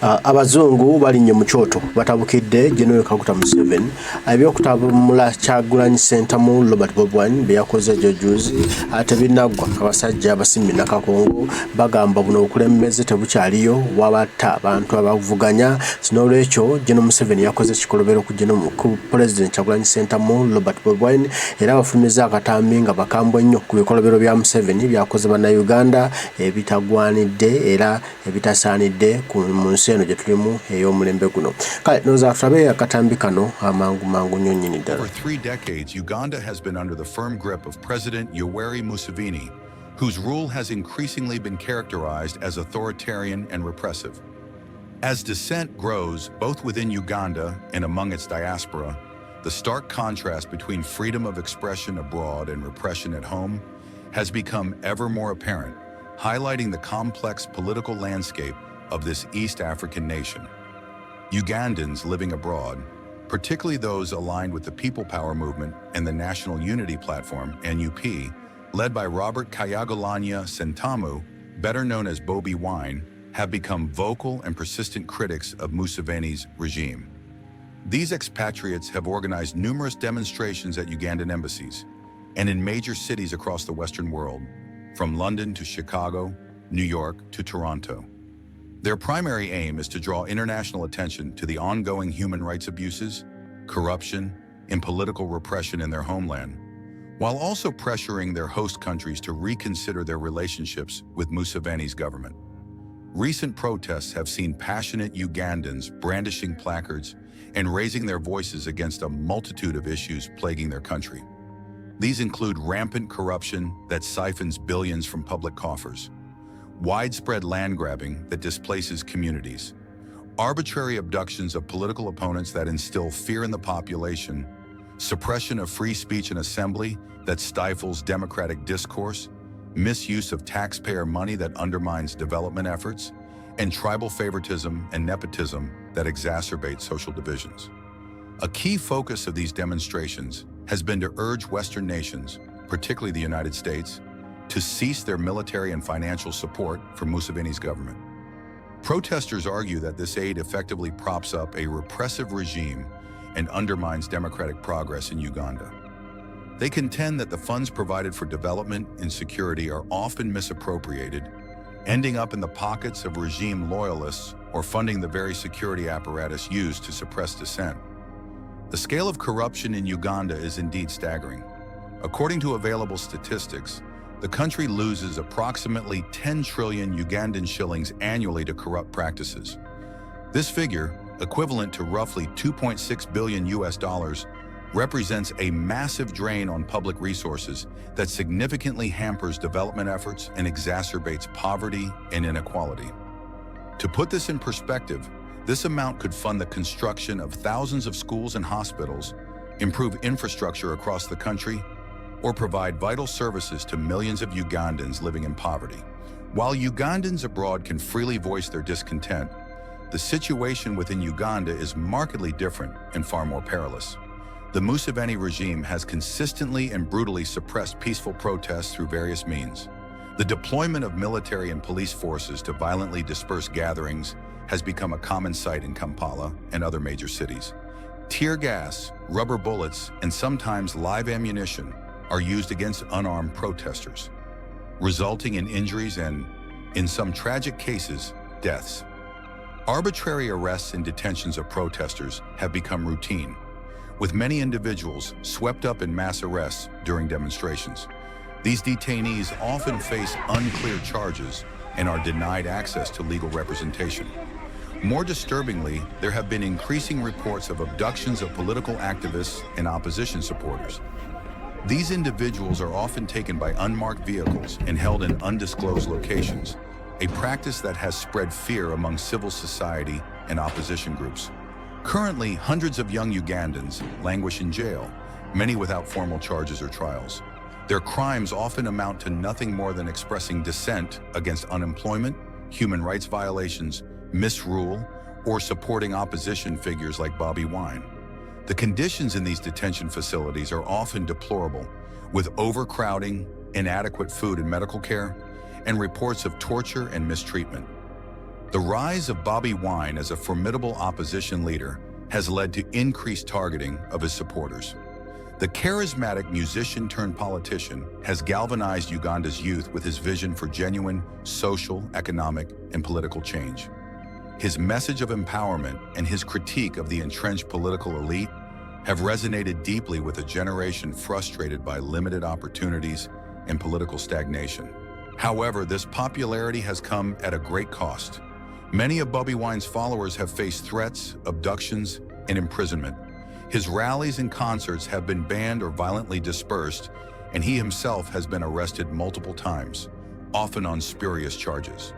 Abazungu balinnye mu kyoto batabukidde General Kaguta Museveni ebyokutabumula Kyagulanyi Center mu Robert Bobi Wine byakoze jojuzi tebinaggwa abasajja abasimbi nakakongo bagamba buno okulembeze tebukyaliyo wabatta abantu abavuganya sinolwekyo General Museveni yakoze ekikolobero ku President Kyagulanyi Center mu Robert Bobi Wine era Bafulumiza Akatambi nga bakambwe nnyo ku bikolobero bya Museveni byakoze bannayuganda ebitagwanidde era ebitasaanidde ku munsi eno gye tulimu ey'omulembe guno. Kale noza tulabe akatambi kano amangu nnyonnyini ddala. For 3 decades, Uganda has been under the firm grip of President Yoweri Museveni, whose rule has increasingly been characterized as authoritarian and repressive. As dissent grows both within Uganda and among its diaspora, the stark contrast between freedom of expression abroad and repression at home has become ever more apparent, highlighting the complex political landscape of this East African nation. Ugandans living abroad, particularly those aligned with the People Power Movement and the National Unity Platform, NUP, led by Robert Kyagulanyi Ssentamu, better known as Bobi Wine, have become vocal and persistent critics of Museveni's regime. These expatriates have organized numerous demonstrations at Ugandan embassies and in major cities across the Western world, from London to Chicago, New York to Toronto. Their primary aim is to draw international attention to the ongoing human rights abuses, corruption, and political repression in their homeland, while also pressuring their host countries to reconsider their relationships with Museveni's government. Recent protests have seen passionate Ugandans brandishing placards and raising their voices against a multitude of issues plaguing their country. These include rampant corruption that siphons billions from public coffers, widespread land grabbing that displaces communities, arbitrary abductions of political opponents that instill fear in the population, suppression of free speech and assembly that stifles democratic discourse, misuse of taxpayer money that undermines development efforts, and tribal favoritism and nepotism that exacerbate social divisions. A key focus of these demonstrations has been to urge Western nations, particularly the United States, to cease their military and financial support for Museveni's government. Protesters argue that this aid effectively props up a repressive regime and undermines democratic progress in Uganda. They contend that the funds provided for development and security are often misappropriated, ending up in the pockets of regime loyalists or funding the very security apparatus used to suppress dissent. The scale of corruption in Uganda is indeed staggering. According to available statistics, the country loses approximately 10 trillion Ugandan shillings annually to corrupt practices. This figure, equivalent to roughly 2.6 billion US dollars, represents a massive drain on public resources that significantly hampers development efforts and exacerbates poverty and inequality. To put this in perspective, this amount could fund the construction of thousands of schools and hospitals, improve infrastructure across the country, or provide vital services to millions of Ugandans living in poverty. While Ugandans abroad can freely voice their discontent, the situation within Uganda is markedly different and far more perilous. The Museveni regime has consistently and brutally suppressed peaceful protests through various means. The deployment of military and police forces to violently disperse gatherings has become a common sight in Kampala and other major cities. Tear gas, rubber bullets, and sometimes live ammunition are used against unarmed protesters, resulting in injuries and, in some tragic cases, deaths. Arbitrary arrests and detentions of protesters have become routine, with many individuals swept up in mass arrests during demonstrations. These detainees often face unclear charges and are denied access to legal representation. More disturbingly, there have been increasing reports of abductions of political activists and opposition supporters. These individuals are often taken by unmarked vehicles and held in undisclosed locations, a practice that has spread fear among civil society and opposition groups. Currently, hundreds of young Ugandans languish in jail, many without formal charges or trials. Their crimes often amount to nothing more than expressing dissent against unemployment, human rights violations, misrule, or supporting opposition figures like Bobi Wine. The conditions in these detention facilities are often deplorable, with overcrowding, inadequate food and medical care, and reports of torture and mistreatment. The rise of Bobi Wine as a formidable opposition leader has led to increased targeting of his supporters. The charismatic musician-turned-politician has galvanized Uganda's youth with his vision for genuine social, economic, and political change. His message of empowerment and his critique of the entrenched political elite have resonated deeply with a generation frustrated by limited opportunities and political stagnation. However, this popularity has come at a great cost. Many of Bobi Wine's followers have faced threats, abductions, and imprisonment. His rallies and concerts have been banned or violently dispersed, and he himself has been arrested multiple times, often on spurious charges.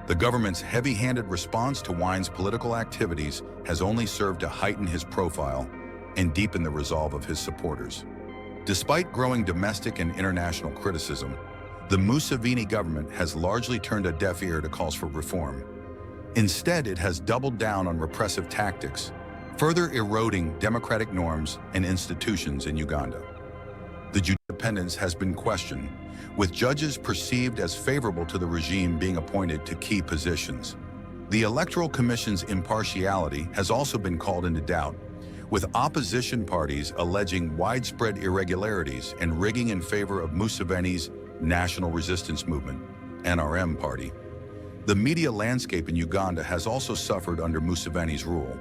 The government's heavy-handed response to Wine's political activities has only served to heighten his profile and deepen the resolve of his supporters. Despite growing domestic and international criticism, the Museveni government has largely turned a deaf ear to calls for reform. Instead, it has doubled down on repressive tactics, further eroding democratic norms and institutions in Uganda. The judicial independence has been questioned, with judges perceived as favorable to the regime being appointed to key positions. The Electoral Commission's impartiality has also been called into doubt, with opposition parties alleging widespread irregularities and rigging in favor of Museveni's National Resistance Movement, NRM party. The media landscape in Uganda has also suffered under Museveni's rule.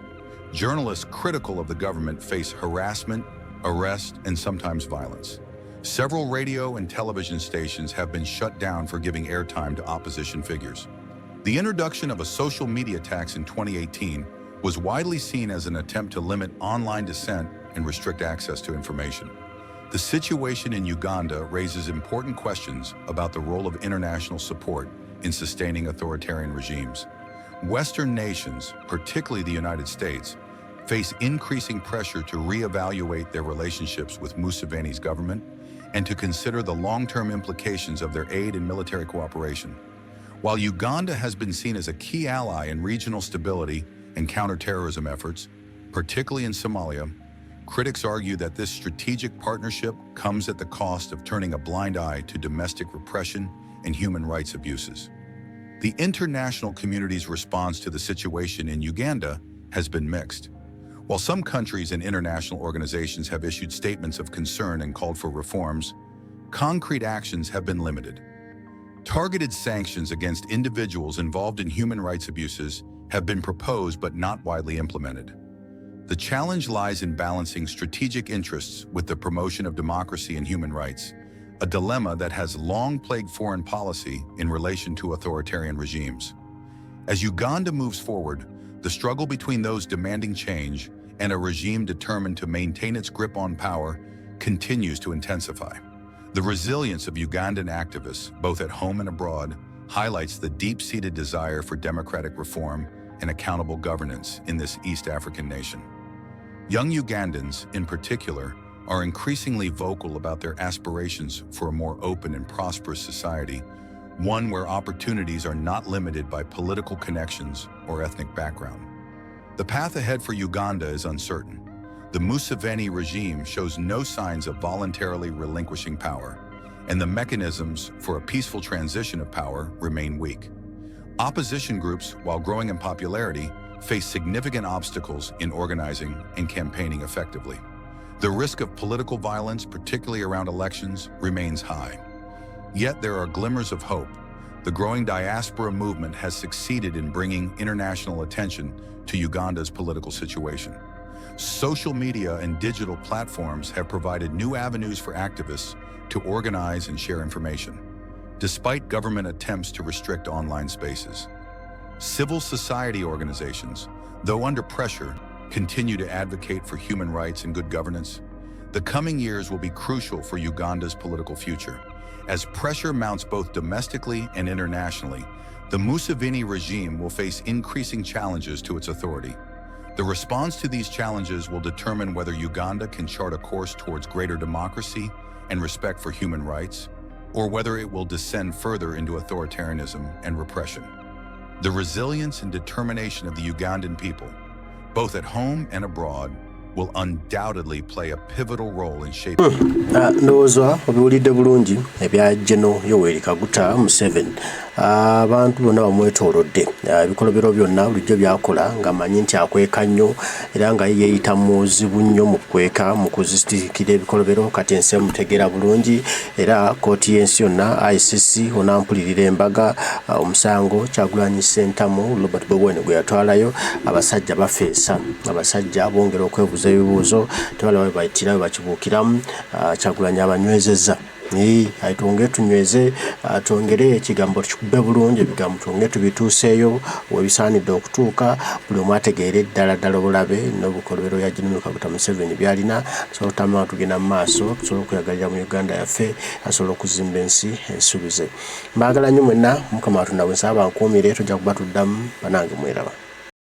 Journalists critical of the government face harassment, arrest, and sometimes violence. Several radio and television stations have been shut down for giving airtime to opposition figures. The introduction of a social media tax in 2018 was widely seen as an attempt to limit online dissent and restrict access to information. The situation in Uganda raises important questions about the role of international support in sustaining authoritarian regimes. Western nations, particularly the United States, face increasing pressure to reevaluate their relationships with Museveni's government and to consider the long-term implications of their aid and military cooperation. While Uganda has been seen as a key ally in regional stability and counterterrorism efforts, particularly in Somalia, critics argue that this strategic partnership comes at the cost of turning a blind eye to domestic repression and human rights abuses. The international community's response to the situation in Uganda has been mixed. While some countries and international organizations have issued statements of concern and called for reforms, concrete actions have been limited. Targeted sanctions against individuals involved in human rights abuses have been proposed but not widely implemented. The challenge lies in balancing strategic interests with the promotion of democracy and human rights, a dilemma that has long plagued foreign policy in relation to authoritarian regimes. As Uganda moves forward, the struggle between those demanding change and a regime determined to maintain its grip on power continues to intensify. The resilience of Ugandan activists, both at home and abroad, highlights the deep-seated desire for democratic reform and accountable governance in this East African nation. Young Ugandans, in particular, are increasingly vocal about their aspirations for a more open and prosperous society, one where opportunities are not limited by political connections or ethnic background. The path ahead for Uganda is uncertain. The Museveni regime shows no signs of voluntarily relinquishing power, and the mechanisms for a peaceful transition of power remain weak. Opposition groups, while growing in popularity, face significant obstacles in organizing and campaigning effectively. The risk of political violence, particularly around elections, remains high. Yet there are glimmers of hope. The growing Diaspora movement has succeeded in bringing international attention to Uganda's political situation. Social media and digital platforms have provided new avenues for activists to organize and share information, despite government attempts to restrict online spaces. Civil society organizations, though under pressure, continue to advocate for human rights and good governance. The coming years will be crucial for Uganda's political future. As pressure mounts both domestically and internationally, the Museveni regime will face increasing challenges to its authority. The response to these challenges will determine whether Uganda can chart a course towards greater democracy and respect for human rights, or whether it will descend further into authoritarianism and repression. The resilience and determination of the Ugandan people, both at home and abroad, will undoubtedly play a pivotal role in shaping. Ndowooza obiwulidde bulungi ebya General Yoweri Kaguta Museveni. Abantu bonna bamwetoolodde. Ebikolobero byonna bulijjo byakola ng'amanyi nti akweka nnyo era nga yeeyita muzibu nnyo mu kweka mu kuzitiikira ebikolobero kati ensi emutegeera bulungi era kkooti y'ensi yonna ICC onampulirira embaga omusango Kyagulanyi Ssentamu Robert Bobi Wine gwe yatwalayo abasajja bafeesa abasajja bongera okwebuuza ebibuuzo tebala bayitira bakibuukiramu Kyagulanyi abanywezezza aitonge tunyweze atongere ekigambo tukubbe bulungi ebigambo tonge tubituuseeyo webisaanidde okutuuka buli omu ategeere ddala obulabe n'obukolobero ya General Kaguta Museveni byalina so tamma tugenda mu maaso tusobola okuyagalira mu Uganda yaffe asobola okuzimba ensi ensuubize. Mbaagala nnyo mwenna Mukama Katonda bwe nsaba nkuumire tujja kuba tuddamu banange mweraba.